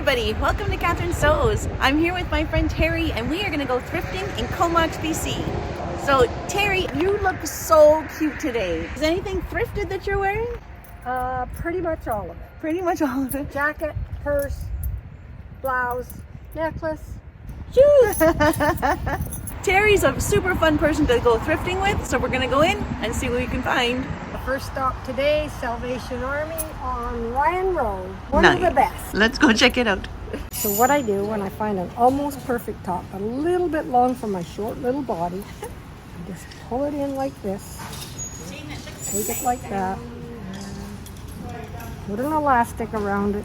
everybody, welcome to Catherine Sews. I'm here with my friend Terry and we are going to go thrifting in Comox, BC. So Terry, you look so cute today. Is anything thrifted that you're wearing? Pretty much all of it. Pretty much all of it. Jacket, purse, blouse, necklace, shoes. Terry's a super fun person to go thrifting with, so we're going to go in and see what we can find. The first stop today, Salvation Army on Ryan Road. One of the best. Let's go check it out. So what I do when I find an almost perfect top, a little bit long for my short little body, I just pull it in like this, take it like that, put an elastic around it,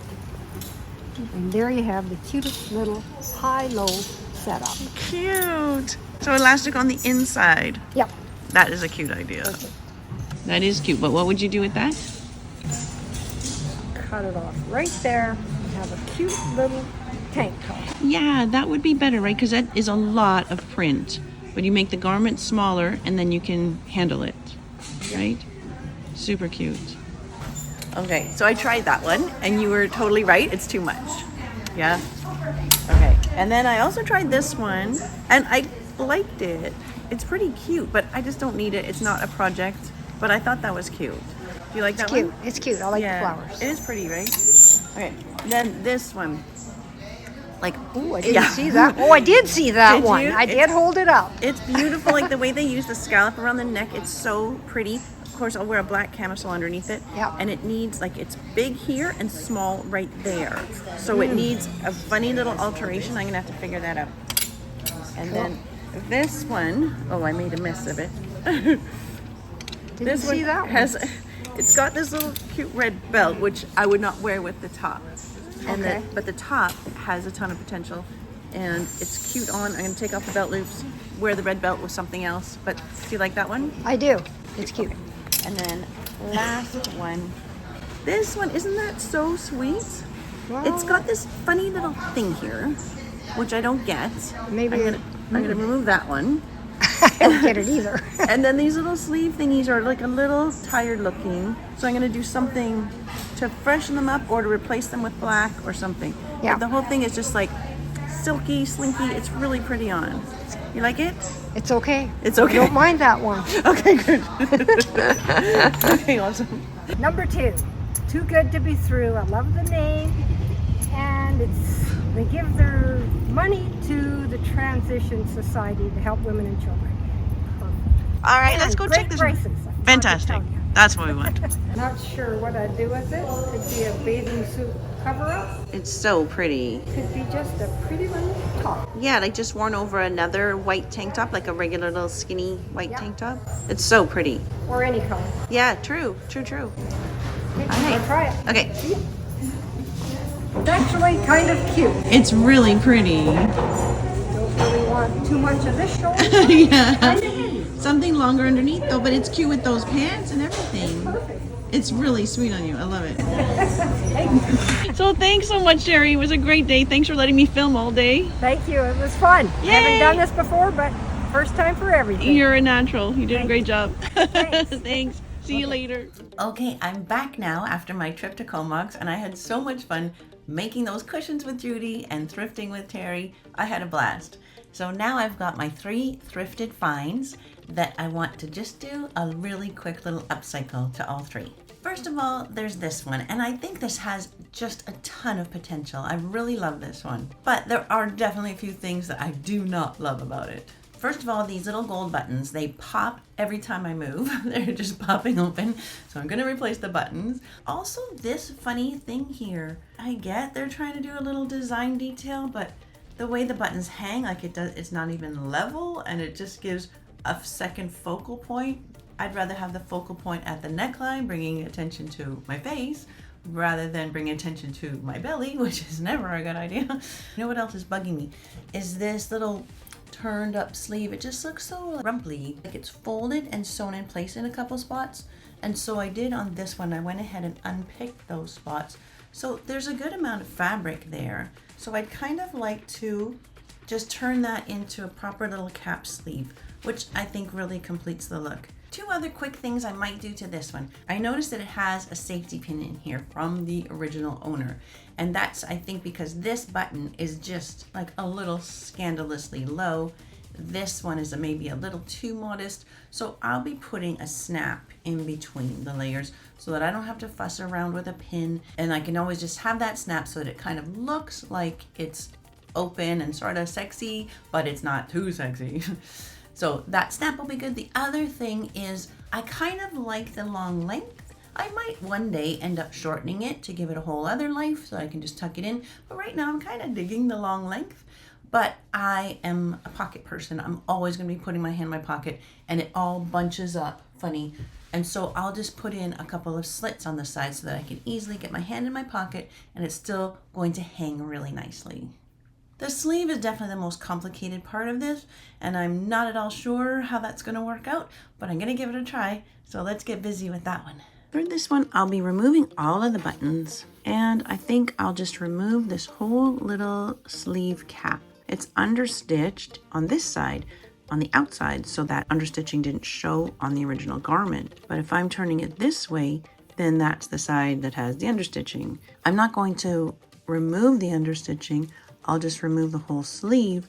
and there you have the cutest little high-low setup. Cute. So elastic on the inside. Yep. That is a cute idea. Perfect. That is cute, but what would you do with that? Cut it off right there and have a cute little tank top. Yeah, that would be better, right? Because that is a lot of print. But you make the garment smaller and then you can handle it, right? Super cute. Okay, so I tried that one and you were totally right. It's too much. Yeah? Okay, and then I also tried this one and I liked it. It's pretty cute, but I just don't need it. It's not a project, but I thought that was cute. Do you like that one? It's cute. I like the flowers. It is pretty, right? Okay, then this one. Like, ooh, I didn't see that. Oh, I did see that one. You? I did hold it up. It's beautiful, like the way they use the scallop around the neck. It's so pretty. Of course, I'll wear a black camisole underneath it. Yeah. And it needs, like, it's big here and small right there. So it needs a funny little alteration. I'm going to have to figure that out. And then this one, oh, I made a mess of it. Didn't see that one. It's got this little cute red belt, which I would not wear with the top. And but the top has a ton of potential, and it's cute on. I'm going to take off the belt loops, wear the red belt with something else. But do you like that one? I do. It's cute. Okay. And then last one. This one, isn't that so sweet? Wow. It's got this funny little thing here, which I don't get. Maybe I'm going to remove that one. I don't get it either. And then these little sleeve thingies are like a little tired looking. So I'm going to do something to freshen them up or to replace them with black or something. Yeah. But the whole thing is just like silky, slinky. It's really pretty on. You like it? It's okay. It's okay. I don't mind that one. Okay, good. Okay, awesome. Number 2, Too Good to Be Through. I love the name. And they give their money to the Transition Society to help women and children. All right, let's go check this one. Fantastic. That's what we want. Not sure what I'd do with it. Could be a bathing suit cover-up. It's so pretty. Could be just a pretty little top. Yeah, like just worn over another white tank top, like a regular little skinny white tank top. It's so pretty. Or any color. Yeah, true. Okay, All right. I'll try it. Okay. It's actually kind of cute. It's really pretty. Don't really want too much of this shoulder. Yeah. Something longer underneath though, but it's cute with those pants and everything. Perfect. It's really sweet on you. I love it. So thanks so much, Sherry. It was a great day. Thanks for letting me film all day. Thank you. It was fun. Yay. Haven't done this before, but first time for everything. You're a natural. You did a great job. Thanks. Thanks. See you later. Okay, I'm back now after my trip to Comox, and I had so much fun making those cushions with Judy and thrifting with Terry. I had a blast. So now I've got my 3 thrifted finds that I want to just do a really quick little upcycle to all 3. First of all, there's this one, and I think this has just a ton of potential. I really love this one, but there are definitely a few things that I do not love about it. First of all, these little gold buttons, they pop every time I move. They're just popping open, so I'm gonna replace the buttons. Also, this funny thing here, I get they're trying to do a little design detail, but the way the buttons hang, like it's not even level, and it just gives a second focal point. I'd rather have the focal point at the neckline, bringing attention to my face, rather than bring attention to my belly, which is never a good idea. You know what else is bugging me? Is this little turned up sleeve. It just looks so rumply. Like it's folded and sewn in place in a couple spots. And so I did on this one, I went ahead and unpicked those spots. So there's a good amount of fabric there. So I'd kind of like to just turn that into a proper little cap sleeve, which I think really completes the look. Two other quick things I might do to this one. I noticed that it has a safety pin in here from the original owner. And that's, I think, because this button is just like a little scandalously low. This one is maybe a little too modest. So I'll be putting a snap in between the layers so that I don't have to fuss around with a pin. And I can always just have that snap so that it kind of looks like it's open and sort of sexy, but it's not too sexy. So that snap will be good. The other thing is I kind of like the long length. I might one day end up shortening it to give it a whole other life so I can just tuck it in. But right now I'm kind of digging the long length. But I am a pocket person. I'm always going to be putting my hand in my pocket and it all bunches up funny. And so I'll just put in a couple of slits on the side so that I can easily get my hand in my pocket and it's still going to hang really nicely. The sleeve is definitely the most complicated part of this, and I'm not at all sure how that's going to work out, but I'm going to give it a try. So let's get busy with that one. For this one, I'll be removing all of the buttons, and I think I'll just remove this whole little sleeve cap. It's understitched on this side, on the outside, so that understitching didn't show on the original garment. But if I'm turning it this way, then that's the side that has the understitching. I'm not going to remove the understitching. I'll just remove the whole sleeve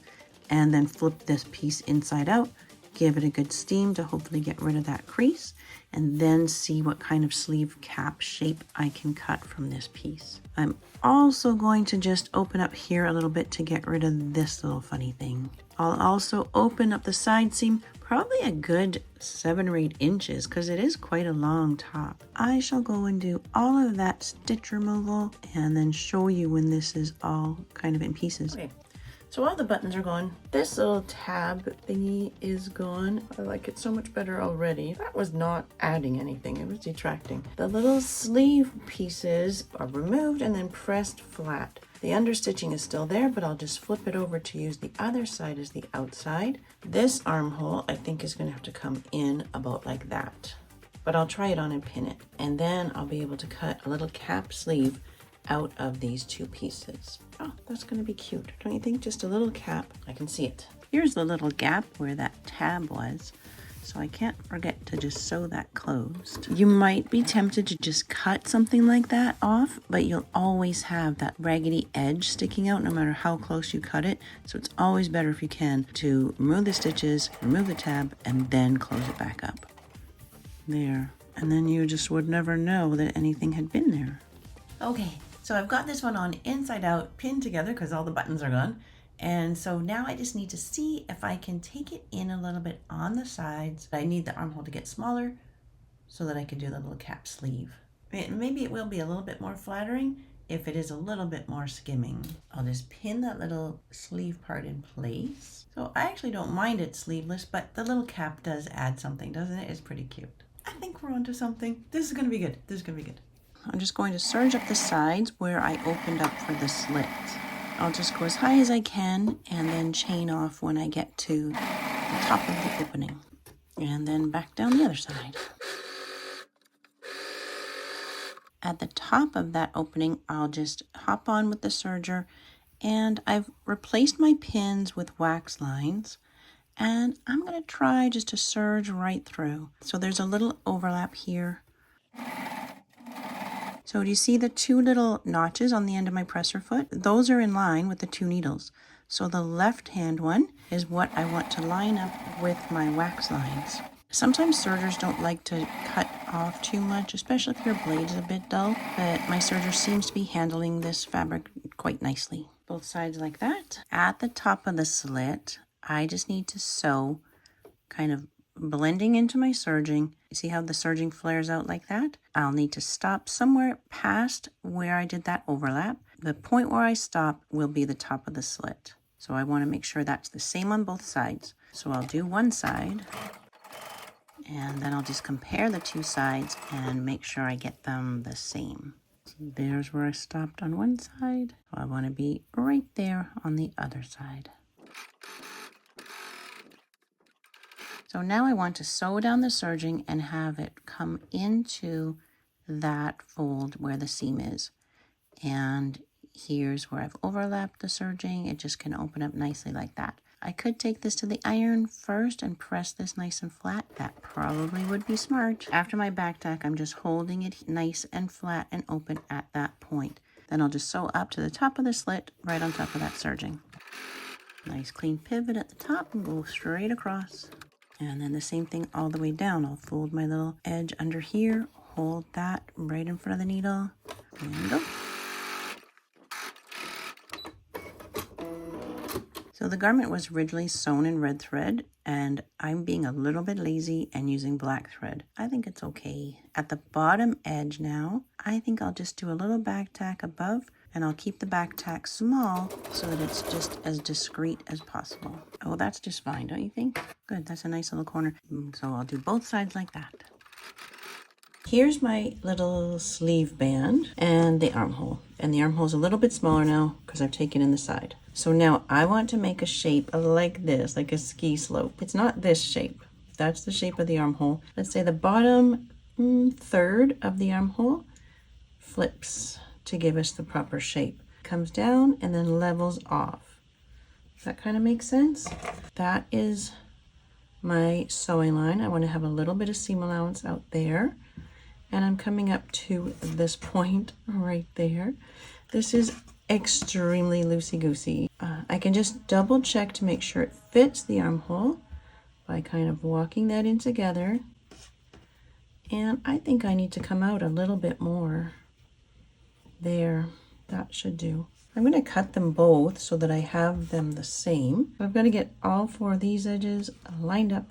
and then flip this piece inside out, give it a good steam to hopefully get rid of that crease, and then see what kind of sleeve cap shape I can cut from this piece. I'm also going to just open up here a little bit to get rid of this little funny thing. I'll also open up the side seam probably a good 7 or 8 inches because it is quite a long top. I shall go and do all of that stitch removal and then show you when this is all kind of in pieces. Okay, so all the buttons are gone. This little tab thingy is gone. I like it so much better already. That was not adding anything, it was detracting. The little sleeve pieces are removed and then pressed flat. The understitching is still there, but I'll just flip it over to use the other side as the outside. This armhole, I think, is going to have to come in about like that. But I'll try it on and pin it. And then I'll be able to cut a little cap sleeve out of these two pieces. Oh, that's going to be cute, don't you think? Just a little cap. I can see it. Here's the little gap where that tab was. So I can't forget to just sew that closed. You might be tempted to just cut something like that off, but you'll always have that raggedy edge sticking out no matter how close you cut it. So it's always better if you can to remove the stitches, remove the tab, and then close it back up. There. And then you just would never know that anything had been there. Okay, so I've got this one on inside out, pinned together because all the buttons are gone. And so now I just need to see if I can take it in a little bit on the sides. I need the armhole to get smaller so that I can do the little cap sleeve. Maybe it will be a little bit more flattering if it is a little bit more skimming. I'll just pin that little sleeve part in place. So I actually don't mind it sleeveless, but the little cap does add something, doesn't it? It's pretty cute. I think we're onto something. This is gonna be good. This is gonna be good. I'm just going to serge up the sides where I opened up for the slit. I'll just go as high as I can and then chain off when I get to the top of the opening. And then back down the other side. At the top of that opening, I'll just hop on with the serger, and I've replaced my pins with wax lines, and I'm going to try just to serge right through. So there's a little overlap here. So do you see the two little notches on the end of my presser foot? Those are in line with the two needles. So the left hand one is what I want to line up with my wax lines. Sometimes sergers don't like to cut off too much, especially if your blade is a bit dull, but my serger seems to be handling this fabric quite nicely. Both sides like that. At the top of the slit, I just need to sew, kind of blending into my serging. You see how the serging flares out like that? I'll need to stop somewhere past where I did that overlap. The point where I stop will be the top of the slit. So I want to make sure that's the same on both sides. So I'll do one side, and then I'll just compare the two sides and make sure I get them the same. So there's where I stopped on one side. So I want to be right there on the other side. So now I want to sew down the serging and have it come into that fold where the seam is. And here's where I've overlapped the serging. It just can open up nicely like that. I could take this to the iron first and press this nice and flat. That probably would be smart. After my back tack, I'm just holding it nice and flat and open at that point. Then I'll just sew up to the top of the slit right on top of that serging. Nice clean pivot at the top and go straight across. And then the same thing all the way down. I'll fold my little edge under here, hold that right in front of the needle, and go. So the garment was originally sewn in red thread, and I'm being a little bit lazy and using black thread. I think it's okay. At the bottom edge now, I think I'll just do a little back tack above, and I'll keep the back tack small so that it's just as discreet as possible. Oh, that's just fine, don't you think? Good, that's a nice little corner. So I'll do both sides like that. Here's my little sleeve band and the armhole. And the armhole's a little bit smaller now because I've taken in the side. So now I want to make a shape like this, like a ski slope. It's not this shape. That's the shape of the armhole. Let's say the bottom third of the armhole flips to give us the proper shape. Comes down and then levels off. Does that kind of make sense? That is my sewing line. I want to have a little bit of seam allowance out there. And I'm coming up to this point right there. This is extremely loosey-goosey. I can just double check to make sure it fits the armhole by kind of walking that in together. And I think I need to come out a little bit more. There, that should do. I'm going to cut them both so that I have them the same. I've got to get all four of these edges lined up.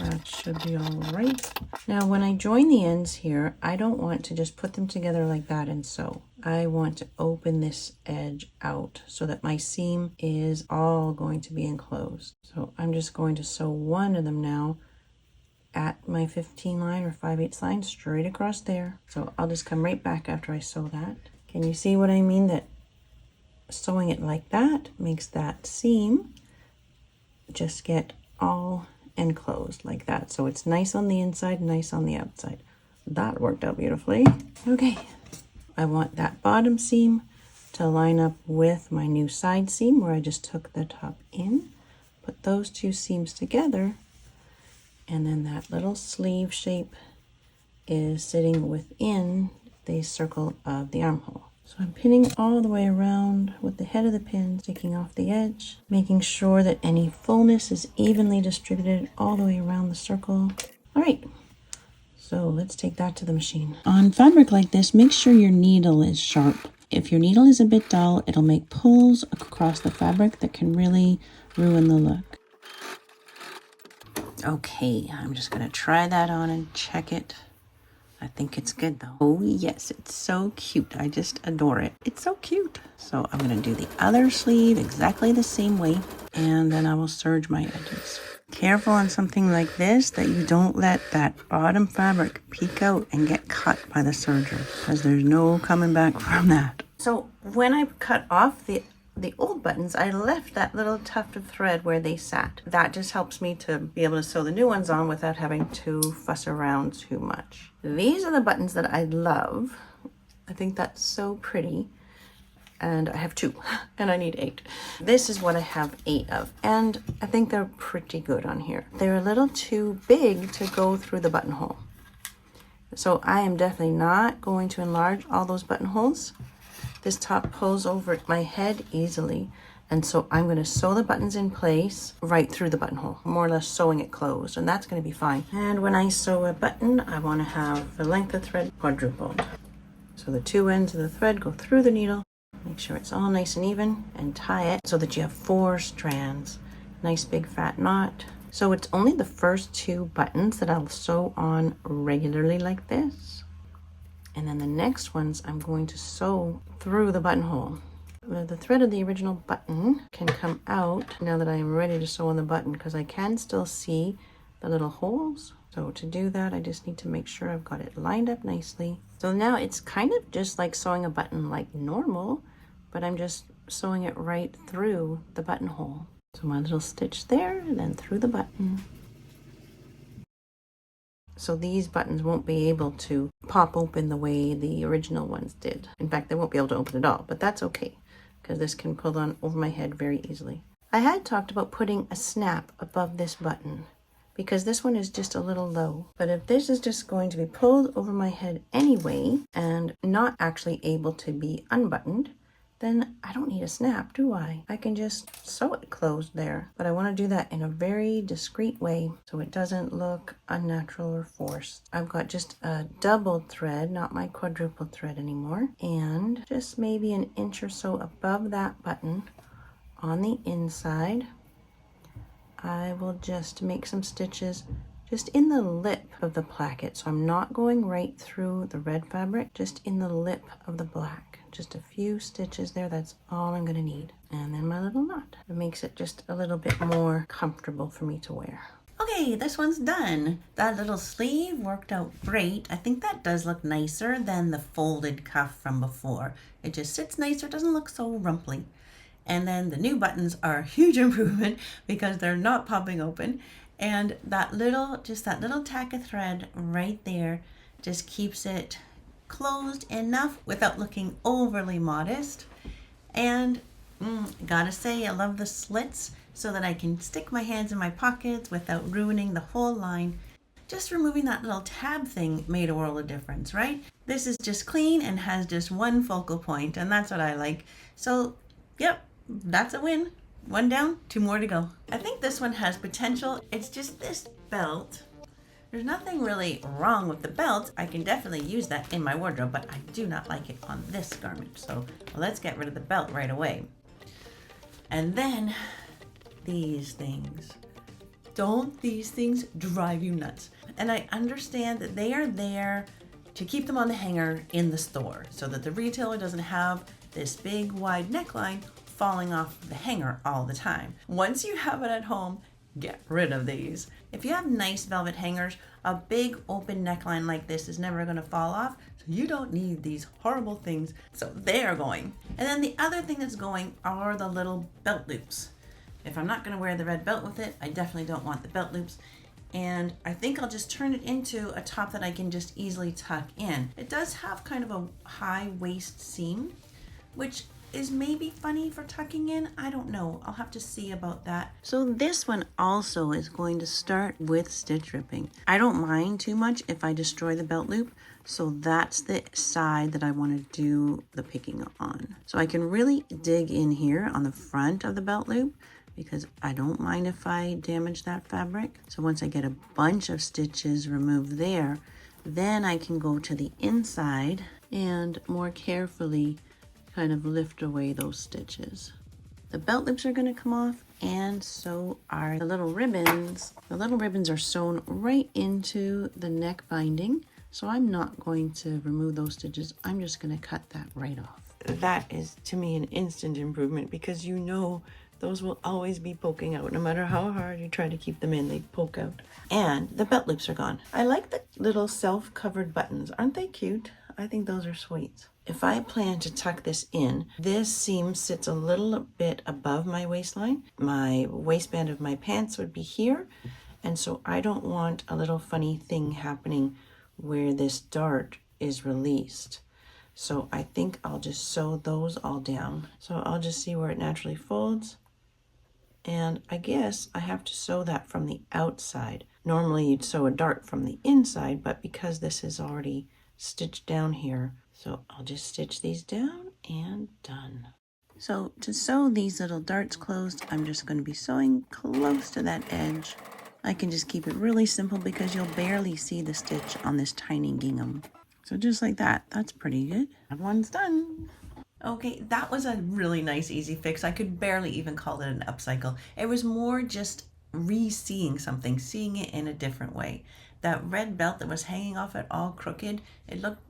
That should be all right. Now, when I join the ends here, I don't want to just put them together like that and sew. I want to open this edge out so that my seam is all going to be enclosed. So I'm just going to sew one of them now at my 15 line or 5/8 line straight across there. So I'll just come right back after I sew that. Can you see what I mean? That sewing it like that makes that seam just get all enclosed like that. So it's nice on the inside, nice on the outside. That worked out beautifully. Okay, I want that bottom seam to line up with my new side seam where I just took the top in, put those two seams together, and then that little sleeve shape is sitting within the circle of the armhole. So I'm pinning all the way around with the head of the pin sticking off the edge, making sure that any fullness is evenly distributed all the way around the circle. All right, so let's take that to the machine. On fabric like this, make sure your needle is sharp. If your needle is a bit dull, it'll make pulls across the fabric that can really ruin the look. Okay, I'm just gonna try that on and check it. I think it's good though. Oh yes, it's so cute. I just adore it. It's so cute. So I'm gonna do the other sleeve exactly the same way, and then I will serge my edges. Careful on something like this that you don't let that bottom fabric peek out and get cut by the serger, because there's no coming back from that. So when I cut off the old buttons, I left that little tuft of thread where they sat. That just helps me to be able to sew the new ones on without having to fuss around too much. These are the buttons that I love. I think that's so pretty. And I have 2, and I need 8. This is what I have 8 of, and I think they're pretty good on here. They're a little too big to go through the buttonhole. So I am definitely not going to enlarge all those buttonholes. This top pulls over my head easily, and so I'm going to sew the buttons in place right through the buttonhole, more or less sewing it closed, and that's going to be fine. And when I sew a button, I want to have the length of thread quadrupled. So the 2 ends of the thread go through the needle, make sure it's all nice and even, and tie it so that you have 4 strands. Nice big fat knot. So it's only the first 2 buttons that I'll sew on regularly like this. And then the next ones I'm going to sew through the buttonhole. The thread of the original button can come out now that I am ready to sew on the button, because I can still see the little holes. So to do that, I just need to make sure I've got it lined up nicely. So now it's kind of just like sewing a button like normal, but I'm just sewing it right through the buttonhole. So my little stitch there, and then through the button. So these buttons won't be able to pop open the way the original ones did. In fact, they won't be able to open at all, but that's okay, because this can pull on over my head very easily. I had talked about putting a snap above this button because this one is just a little low. But if this is just going to be pulled over my head anyway and not actually able to be unbuttoned, then I don't need a snap, do I? I can just sew it closed there. But I want to do that in a very discreet way so it doesn't look unnatural or forced. I've got just a double thread, not my quadruple thread anymore, and just maybe an inch or so above that button on the inside, I will just make some stitches just in the lip of the placket. So I'm not going right through the red fabric, just in the lip of the black. Just a few stitches there, that's all I'm gonna need. And then my little knot. It makes it just a little bit more comfortable for me to wear. Okay, this one's done. That little sleeve worked out great. I think that does look nicer than the folded cuff from before. It just sits nicer, doesn't look so rumply. And then the new buttons are a huge improvement because they're not popping open. And that little tack of thread right there just keeps it closed enough without looking overly modest. And gotta say, I love the slits so that I can stick my hands in my pockets without ruining the whole line. Just removing that little tab thing made a world of difference, right? This is just clean and has just one focal point, and that's what I like. So, yep. That's a win. One down, 2 more to go. I think this one has potential. It's just this belt. There's nothing really wrong with the belt. I can definitely use that in my wardrobe, but I do not like it on this garment. So let's get rid of the belt right away. And then these things. Don't these things drive you nuts? And I understand that they are there to keep them on the hanger in the store so that the retailer doesn't have this big wide neckline falling off the hanger all the time. Once you have it at home, get rid of these. If you have nice velvet hangers, a big open neckline like this is never going to fall off, so you don't need these horrible things. So they are going. And then the other thing that's going are the little belt loops. If I'm not going to wear the red belt with it, I definitely don't want the belt loops. And I think I'll just turn it into a top that I can just easily tuck in. It does have kind of a high waist seam, which is maybe funny for tucking in. I don't know. I'll have to see about that. So this one also is going to start with stitch ripping. I don't mind too much if I destroy the belt loop. So that's the side that I want to do the picking on. So I can really dig in here on the front of the belt loop because I don't mind if I damage that fabric. So once I get a bunch of stitches removed there, then I can go to the inside and more carefully kind of lift away those stitches. The belt loops are going to come off, and so are the little ribbons. The little ribbons are sewn right into the neck binding, so I'm not going to remove those stitches. I'm just going to cut that right off. That is, to me, an instant improvement because you know those will always be poking out. No matter how hard you try to keep them in, they poke out. And the belt loops are gone. I like the little self-covered buttons. Aren't they cute? I think those are sweet. If I plan to tuck this in, this seam sits a little bit above my waistline. My waistband of my pants would be here. And so I don't want a little funny thing happening where this dart is released. So I think I'll just sew those all down. So I'll just see where it naturally folds. And I guess I have to sew that from the outside. Normally you'd sew a dart from the inside, but because this is already stitched down here, so I'll just stitch these down and done. So to sew these little darts closed, I'm just going to be sewing close to that edge. I can just keep it really simple because you'll barely see the stitch on this tiny gingham. So just like that, that's pretty good. That one's done. Okay, that was a really nice easy fix. I could barely even call it an upcycle. It was more just re-seeing something, seeing it in a different way. That red belt that was hanging off it all crooked, it looked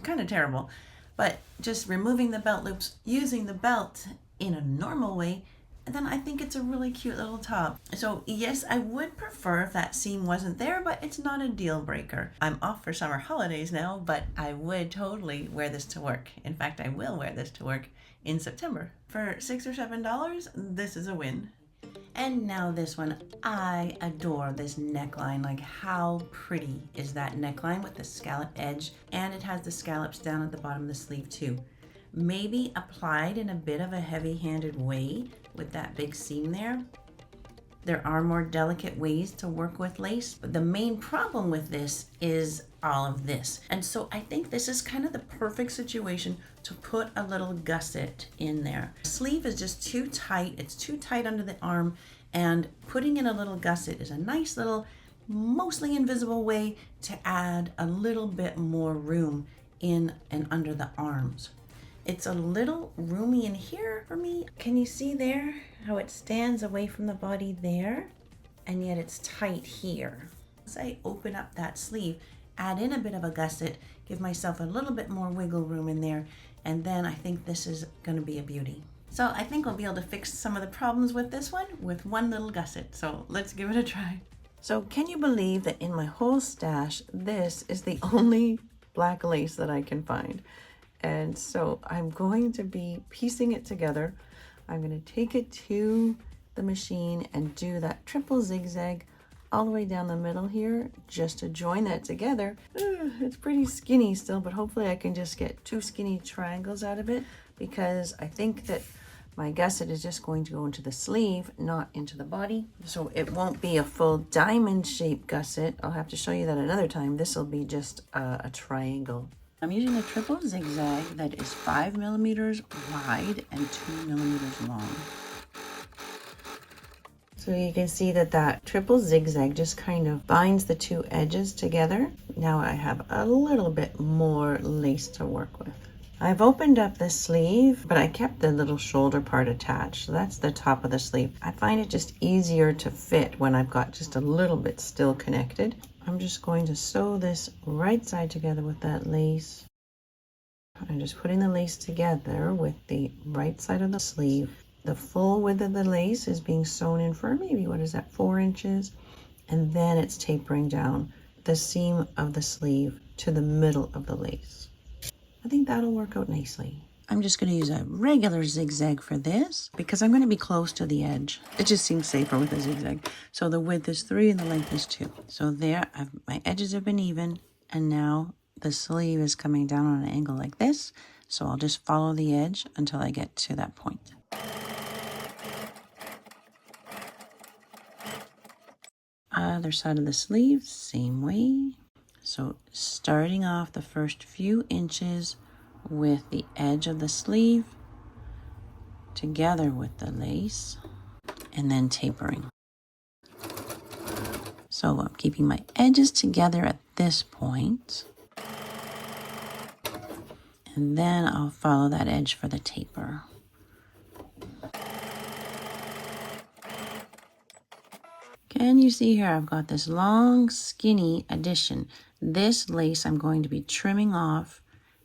kind of terrible. But just removing the belt loops, using the belt in a normal way, and then I think it's a really cute little top. So yes, I would prefer if that seam wasn't there, but it's not a deal breaker. I'm off for summer holidays now, but I would totally wear this to work. In fact, I will wear this to work in September. For $6 or $7, this is a win. And now this one, I adore this neckline. Like, how pretty is that neckline with the scallop edge? And it has the scallops down at the bottom of the sleeve too. maybe applied in a bit of a heavy-handed way with that big seam there. There are more delicate ways to work with lace, but the main problem with this is all of this. And so I think this is kind of the perfect situation to put a little gusset in there. The sleeve is just too tight. It's too tight under the arm, and putting in a little gusset is a nice little, mostly invisible way to add a little bit more room in and under the arms. It's a little roomy in here for me. Can you see there how it stands away from the body there? And yet it's tight here. As I open up that sleeve, add in a bit of a gusset, give myself a little bit more wiggle room in there, and then I think this is gonna be a beauty. So I think we'll be able to fix some of the problems with this one with one little gusset. So let's give it a try. So can you believe that in my whole stash, this is the only black lace that I can find? And so I'm going to be piecing it together. I'm going to take it to the machine and do that triple zigzag all the way down the middle here just to join that together. It's pretty skinny still, but hopefully I can just get 2 skinny triangles out of it, because I think that my gusset is just going to go into the sleeve, not into the body. So it won't be a full diamond shaped gusset. I'll have to show you that another time. This will be just a triangle. I'm using a triple zigzag that is 5 millimeters wide and 2 millimeters long. So you can see that that triple zigzag just kind of binds the 2 edges together. Now I have a little bit more lace to work with. I've opened up the sleeve, but I kept the little shoulder part attached. So that's the top of the sleeve. I find it just easier to fit when I've got just a little bit still connected. I'm just going to sew this right side together with that lace. I'm just putting the lace together with the right side of the sleeve. The full width of the lace is being sewn in for maybe, what is that, 4 inches? And then it's tapering down the seam of the sleeve to the middle of the lace. I think that'll work out nicely. I'm just going to use a regular zigzag for this because I'm going to be close to the edge. It just seems safer with a zigzag. So the width is 3 and the length is 2. So there, my edges have been even, and now the sleeve is coming down on an angle like this. So I'll just follow the edge until I get to that point. Other side of the sleeve, same way. So starting off the first few inches with the edge of the sleeve together with the lace, and then tapering. So I'm keeping my edges together at this point, and then I'll follow that edge for the taper. Can you see here I've got this long skinny addition. This lace I'm going to be trimming off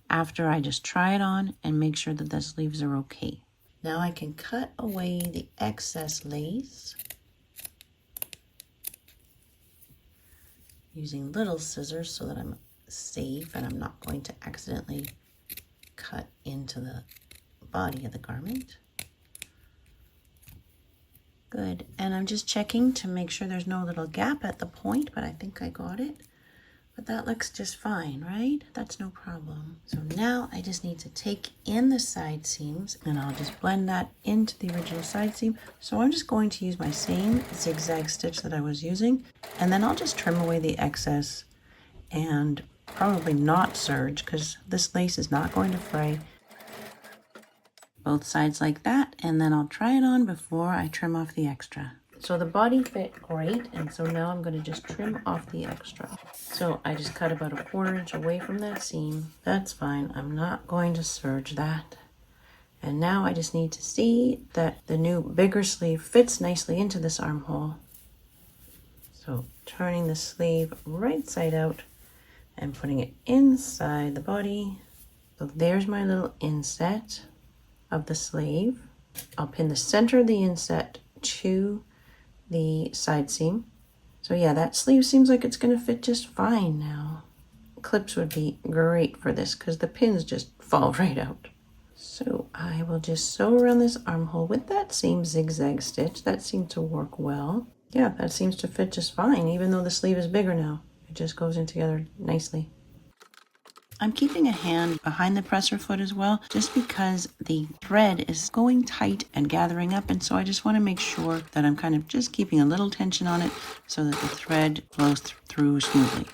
after I just try it on and make sure that the sleeves are okay. Now I can cut away the excess lace using little scissors so that I'm safe and I'm not going to accidentally cut into the body of the garment. Good, and I'm just checking to make sure there's no little gap at the point, but I think I got it. But that looks just fine, right? That's no problem. So now I just need to take in the side seams, and I'll just blend that into the original side seam. So I'm just going to use my same zigzag stitch that I was using, and then I'll just trim away the excess and probably not serge because this lace is not going to fray. Both sides like that, and then I'll try it on before I trim off the extra. So the body fit great, and so now I'm going to just trim off the extra. So I just cut about 1/4 inch away from that seam. That's fine. I'm not going to serge that. And now I just need to see that the new bigger sleeve fits nicely into this armhole. So turning the sleeve right side out and putting it inside the body. So there's my little inset of the sleeve. I'll pin the center of the inset to the side seam. So yeah, that sleeve seems like it's going to fit just fine now. Clips would be great for this because the pins just fall right out. So I will just sew around this armhole with that same zigzag stitch. That seemed to work well. Yeah, that seems to fit just fine, even though the sleeve is bigger now. It just goes in together nicely. I'm keeping a hand behind the presser foot as well, just because the thread is going tight and gathering up. And so I just want to make sure that I'm kind of just keeping a little tension on it so that the thread flows through smoothly.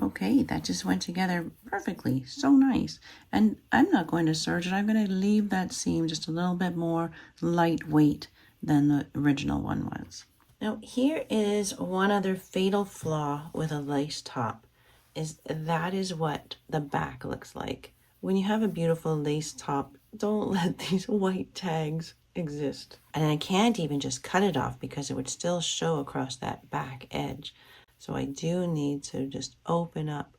Okay, that just went together perfectly. So nice. And I'm not going to serge it. I'm going to leave that seam just a little bit more lightweight than the original one was. Now, here is one other fatal flaw with a lace top. That is what the back looks like. When you have a beautiful lace top, don't let these white tags exist. And I can't even just cut it off because it would still show across that back edge. So I do need to just open up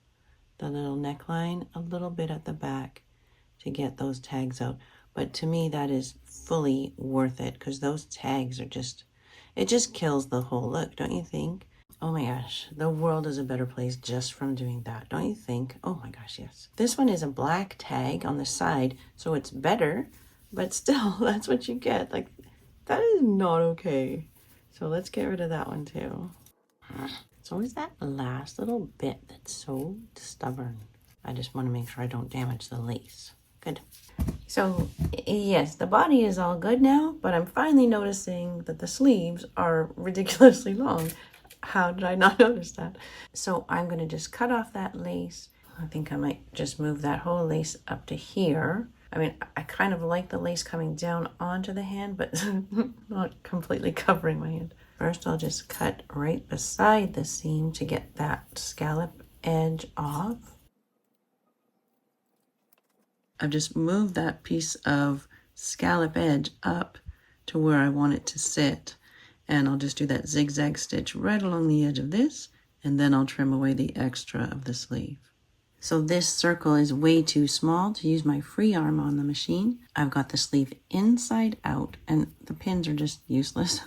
the little neckline a little bit at the back to get those tags out. But to me, that is fully worth it because those tags are it just kills the whole look, don't you think? Oh my gosh, the world is a better place just from doing that, don't you think? Oh my gosh, yes. This one is a black tag on the side, so it's better, but still, that's what you get. Like, that is not okay. So let's get rid of that one too. It's always that last little bit that's so stubborn. I just want to make sure I don't damage the lace. Good. So yes, the body is all good now, but I'm finally noticing that the sleeves are ridiculously long. How did I not notice that? So I'm going to just cut off that lace. I think I might just move that whole lace up to here. I mean, I kind of like the lace coming down onto the hand, but not completely covering my hand. First, I'll just cut right beside the seam to get that scallop edge off. I've just moved that piece of scallop edge up to where I want it to sit. And I'll just do that zigzag stitch right along the edge of this, and then I'll trim away the extra of the sleeve. So this circle is way too small to use my free arm on the machine. I've got the sleeve inside out, and the pins are just useless.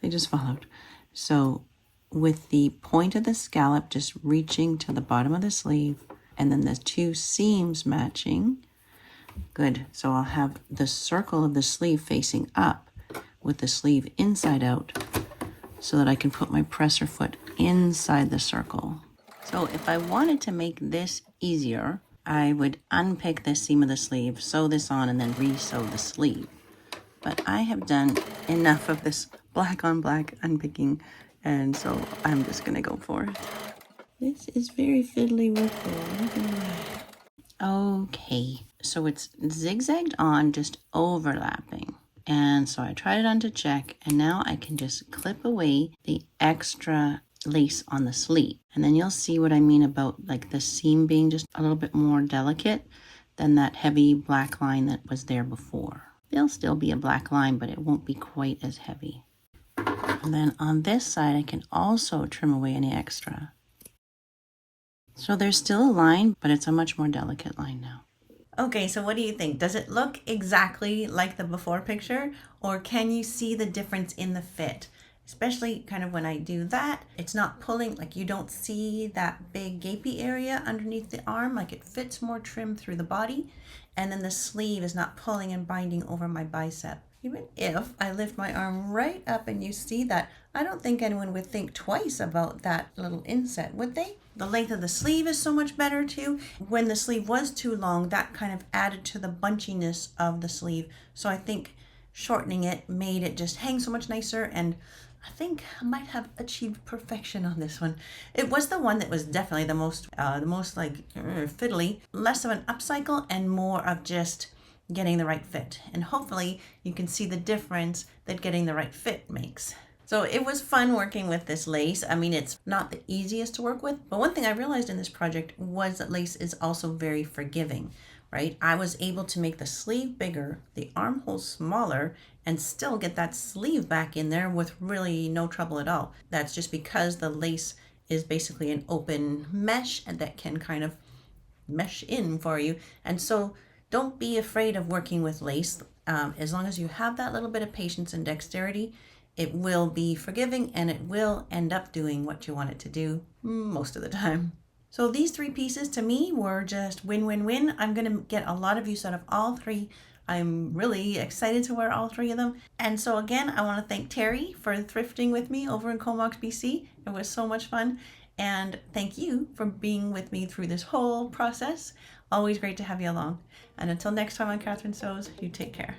They just fall out. So with the point of the scallop just reaching to the bottom of the sleeve, and then the two seams matching. Good. So I'll have the circle of the sleeve facing up with the sleeve inside out so that I can put my presser foot inside the circle. So if I wanted to make this easier, I would unpick the seam of the sleeve, sew this on, and then re-sew the sleeve. But I have done enough of this black on black unpicking, and so I'm just gonna go for it. This is very fiddly work though, look at that. Okay, so it's zigzagged on, just overlapping. And so I tried it on to check, and now I can just clip away the extra lace on the sleeve. And then you'll see what I mean about like the seam being just a little bit more delicate than that heavy black line that was there before. There'll still be a black line, but it won't be quite as heavy. And then on this side, I can also trim away any extra. So there's still a line, but it's a much more delicate line now. Okay, so what do you think? Does it look exactly like the before picture, or can you see the difference in the fit? Especially kind of when I do that, it's not pulling, like you don't see that big gapey area underneath the arm, like it fits more trim through the body. And then the sleeve is not pulling and binding over my bicep. Even if I lift my arm right up and you see that, I don't think anyone would think twice about that little inset, would they? The length of the sleeve is so much better too. When the sleeve was too long, that kind of added to the bunchiness of the sleeve. So I think shortening it made it just hang so much nicer, and I think I might have achieved perfection on this one. It was the one that was definitely the most like fiddly, less of an upcycle and more of just getting the right fit. And hopefully you can see the difference that getting the right fit makes. So it was fun working with this lace. I mean, it's not the easiest to work with, but one thing I realized in this project was that lace is also very forgiving, right? I was able to make the sleeve bigger, the armhole smaller, and still get that sleeve back in there with really no trouble at all. That's just because the lace is basically an open mesh and that can kind of mesh in for you. And so don't be afraid of working with lace. As long as you have that little bit of patience and dexterity, it will be forgiving and it will end up doing what you want it to do most of the time. So these three pieces to me were just win-win-win. I'm going to get a lot of use out of all three. I'm really excited to wear all three of them. And so again, I want to thank Terry for thrifting with me over in Comox, BC. It was so much fun. And thank you for being with me through this whole process. Always great to have you along. And until next time on Catherine Sews, you take care.